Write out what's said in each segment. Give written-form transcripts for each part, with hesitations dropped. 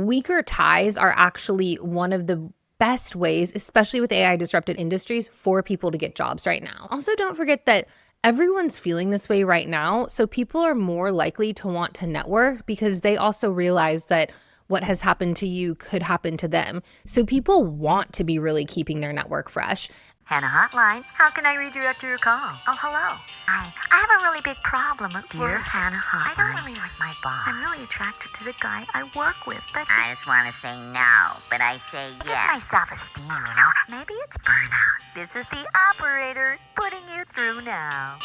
weaker ties are actually one of the best ways, especially with AI disrupted industries, for people to get jobs right now. Also, don't forget that everyone's feeling this way right now. So people are more likely to want to network because they also realize that what has happened to you could happen to them. So people want to be really keeping their network fresh. Hannah Hotline, how can I redirect your call? Oh, hello. Hi, I have a really big problem at Dear work. Hannah Hotline. I don't really like my boss. I'm really attracted to the guy I work with, but I just want to say no, but I say it's yes. my self-esteem, you know? Maybe it's burnout. This is the operator putting you through now.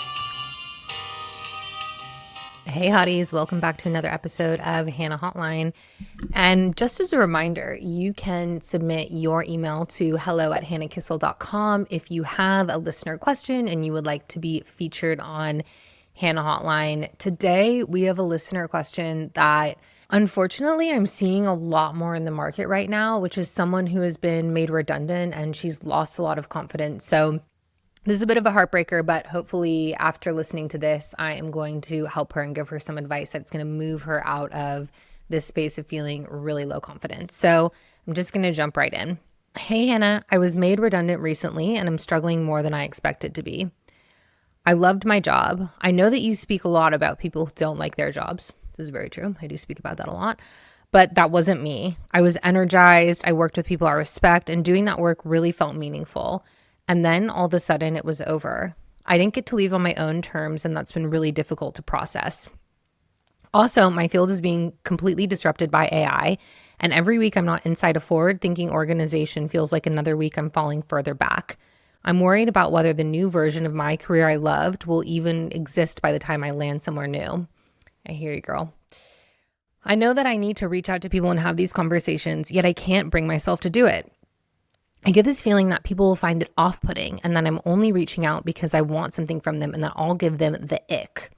Hey hotties, welcome back to another episode of Hannah Hotline. And just as a reminder, you can submit your email to hello@hannahkissel.com if you have a listener question and you would like to be featured on Hannah Hotline. Today, we have a listener question that unfortunately I'm seeing a lot more in the market right now, which is someone who has been made redundant and she's lost a lot of confidence. So this is a bit of a heartbreaker, but hopefully after listening to this, I am going to help her and give her some advice that's going to move her out of this space of feeling really low confidence. So I'm just going to jump right in. Hey, Hannah, I was made redundant recently and I'm struggling more than I expected to be. I loved my job. I know that you speak a lot about people who don't like their jobs. This is very true. I do speak about that a lot. But that wasn't me. I was energized. I worked with people I respect, and doing that work really felt meaningful. And then all of a sudden it was over. I didn't get to leave on my own terms, and that's been really difficult to process. Also, my field is being completely disrupted by AI, and every week I'm not inside a forward-thinking organization feels like another week I'm falling further back. I'm worried about whether the new version of my career I loved will even exist by the time I land somewhere new. I hear you, girl. I know that I need to reach out to people and have these conversations, yet I can't bring myself to do it. I get this feeling that people will find it off-putting and that I'm only reaching out because I want something from them and that I'll give them the ick.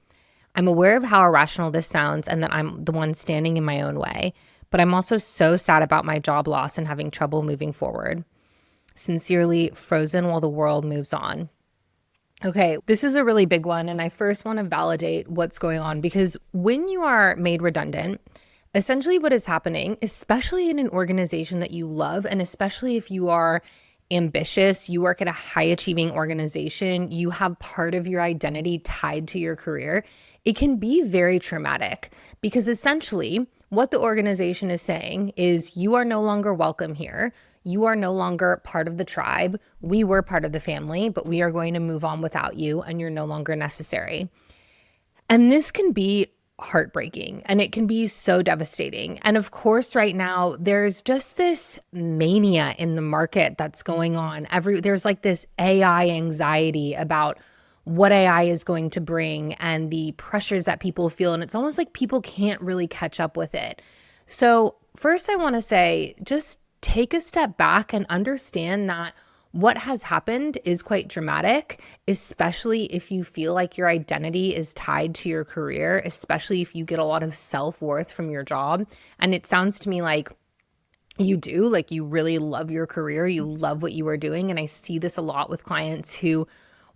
I'm aware of how irrational this sounds and that I'm the one standing in my own way, but I'm also so sad about my job loss and having trouble moving forward. Sincerely, frozen while the world moves on. Okay, this is a really big one, and I first want to validate what's going on because when you are made redundant, essentially what is happening, especially in an organization that you love, and especially if you are ambitious, you work at a high achieving organization, you have part of your identity tied to your career, it can be very traumatic because essentially what the organization is saying is you are no longer welcome here. You are no longer part of the tribe. We were part of the family, but we are going to move on without you and you're no longer necessary. And this can be heartbreaking and it can be so devastating. And of course, right now, there's just this mania in the market that's going on. There's like this AI anxiety about what AI is going to bring and the pressures that people feel. And it's almost like people can't really catch up with it. So first, I want to say, just take a step back and understand that what has happened is quite dramatic, especially if you feel like your identity is tied to your career, especially if you get a lot of self-worth from your job. And it sounds to me like you do, like you really love your career, you love what you are doing. And I see this a lot with clients who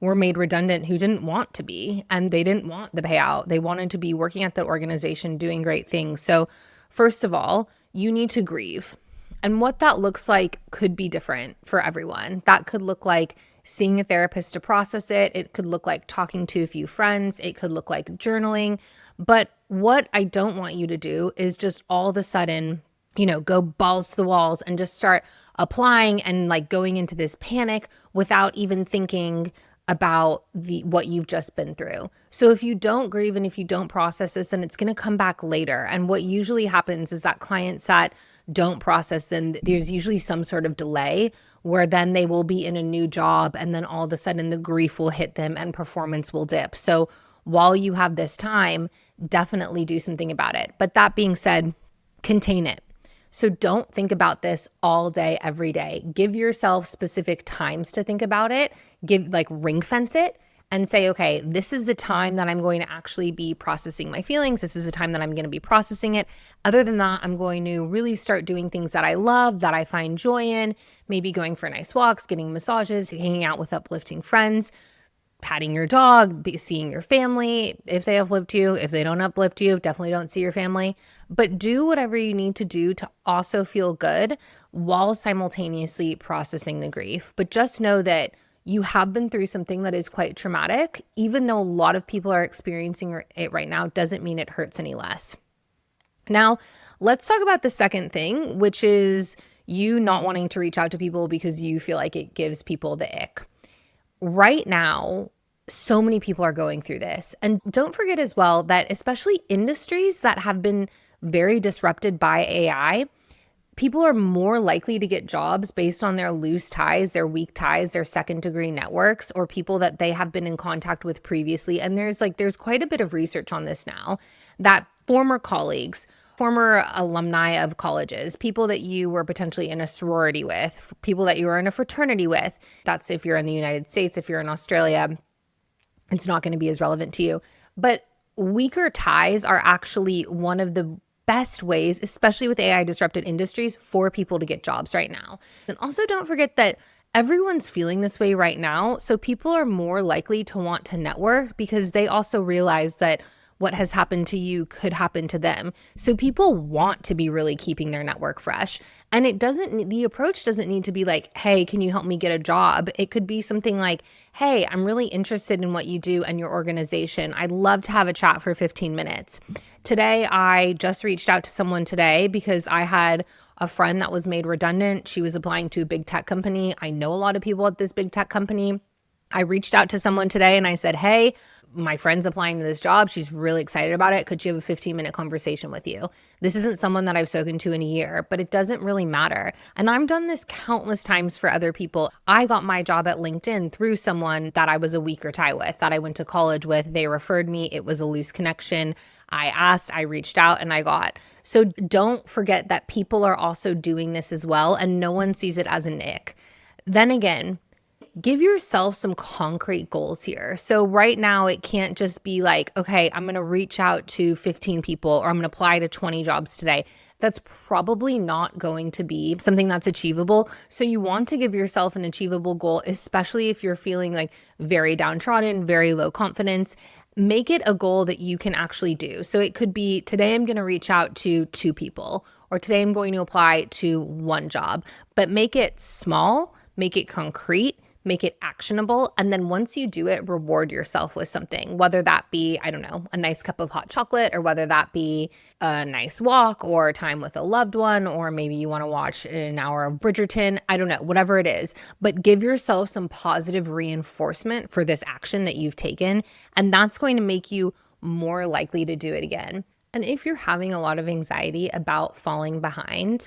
were made redundant who didn't want to be, and they didn't want the payout. They wanted to be working at the organization, doing great things. So first of all, you need to grieve. And what that looks like could be different for everyone. That could look like seeing a therapist to process it. It could look like talking to a few friends. It could look like journaling. But what I don't want you to do is just all of a sudden, go balls to the walls and just start applying and like going into this panic without even thinking about what you've just been through. So if you don't grieve and if you don't process this, then it's going to come back later. And what usually happens is that clients that don't process, then there's usually some sort of delay where then they will be in a new job and then all of a sudden the grief will hit them and performance will dip. So while you have this time, definitely do something about it. But that being said, contain it. So don't think about this all day, every day. Give yourself specific times to think about it. Ring fence it and say, okay, this is the time that I'm going to actually be processing my feelings. This is the time that I'm going to be processing it. Other than that, I'm going to really start doing things that I love, that I find joy in, maybe going for nice walks, getting massages, hanging out with uplifting friends, patting your dog, seeing your family, if they uplift you. If they don't uplift you, definitely don't see your family. But do whatever you need to do to also feel good while simultaneously processing the grief. But just know that you have been through something that is quite traumatic. Even though a lot of people are experiencing it right now, doesn't mean it hurts any less. Now, let's talk about the second thing, which is you not wanting to reach out to people because you feel like it gives people the ick. Right now, so many people are going through this. And don't forget as well that especially industries that have been very disrupted by AI, people are more likely to get jobs based on their loose ties, their weak ties, their second degree networks, or people that they have been in contact with previously. And there's quite a bit of research on this now that former colleagues, former alumni of colleges, people that you were potentially in a sorority with, people that you were in a fraternity with. That's if you're in the United States. If you're in Australia, it's not going to be as relevant to you. But weaker ties are actually one of the best ways, especially with AI disrupted industries, for people to get jobs right now. And also don't forget that everyone's feeling this way right now. So people are more likely to want to network because they also realize that what has happened to you could happen to them. So people want to be really keeping their network fresh. And the approach doesn't need to be like, hey, can you help me get a job? It could be something like, hey, I'm really interested in what you do and your organization. I'd love to have a chat for 15 minutes. Today, I just reached out to someone today because I had a friend that was made redundant. She was applying to a big tech company. I know a lot of people at this big tech company. I reached out to someone today and I said, hey, my friend's applying to this job. She's really excited about it. Could she have a 15-minute conversation with you? This isn't someone that I've spoken to in a year, but it doesn't really matter. And I've done this countless times for other people. I got my job at LinkedIn through someone that I was a weaker tie with, that I went to college with. They referred me. It was a loose connection. I asked, I reached out, and I got. So don't forget that people are also doing this as well, and no one sees it as an ick. Then again, give yourself some concrete goals here. So right now, it can't just be like, okay, I'm going to reach out to 15 people or I'm going to apply to 20 jobs today. That's probably not going to be something that's achievable. So you want to give yourself an achievable goal, especially if you're feeling like very downtrodden, very low confidence. Make it a goal that you can actually do. So it could be, today I'm going to reach out to 2 people, or today I'm going to apply to 1 job, but make it small, make it concrete, make it actionable. And then once you do it, reward yourself with something, whether that be, I don't know, a nice cup of hot chocolate, or whether that be a nice walk or time with a loved one, or maybe you want to watch an hour of Bridgerton. I don't know, whatever it is, but give yourself some positive reinforcement for this action that you've taken. And that's going to make you more likely to do it again. And if you're having a lot of anxiety about falling behind,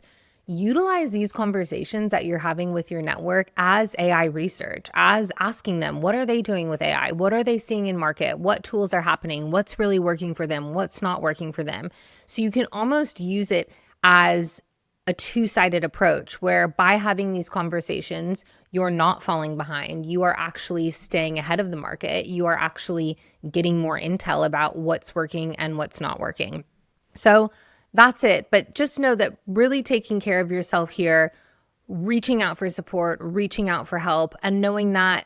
utilize these conversations that you're having with your network as AI research, as asking them, what are they doing with AI? What are they seeing in market? What tools are happening? What's really working for them? What's not working for them? So you can almost use it as a two-sided approach where by having these conversations, you're not falling behind. You are actually staying ahead of the market. You are actually getting more intel about what's working and what's not working. So that's it. But just know that really taking care of yourself here, reaching out for support, reaching out for help, and knowing that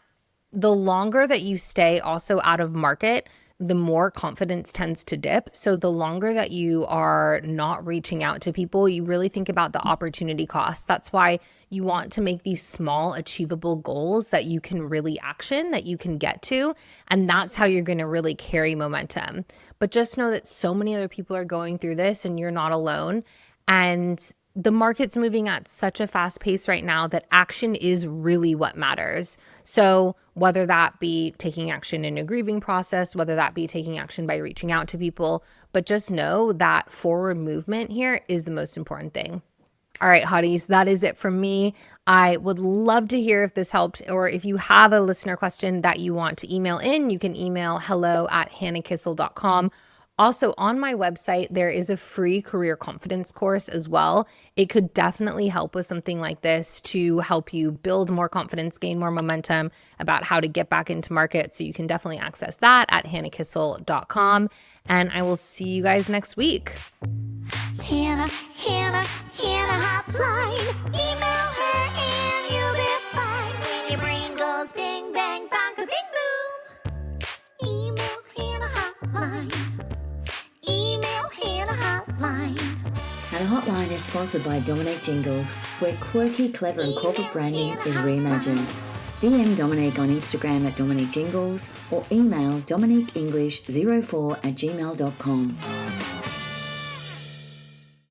the longer that you stay also out of market, the more confidence tends to dip. So the longer that you are not reaching out to people, you really think about the opportunity cost. That's why you want to make these small achievable goals that you can really action, that you can get to. And that's how you're going to really carry momentum. But just know that so many other people are going through this and you're not alone. And the market's moving at such a fast pace right now that action is really what matters. So whether that be taking action in a grieving process, whether that be taking action by reaching out to people, but just know that forward movement here is the most important thing. All right, hotties, that is it from me. I would love to hear if this helped, or if you have a listener question that you want to email in, you can email hello@hannahkissel.com. Also, on my website, there is a free career confidence course as well. It could definitely help with something like this to help you build more confidence, gain more momentum about how to get back into market. So you can definitely access that at hannahkissel.com. And I will see you guys next week. Hannah hotline. Email her and you'll be fine. When your brain goes bing, bang, bang, bing, boom. sponsored by Dominique Jingles, where quirky, clever and corporate branding is reimagined. DM Dominique on Instagram at Dominique Jingles or email dominiqueenglish04@gmail.com.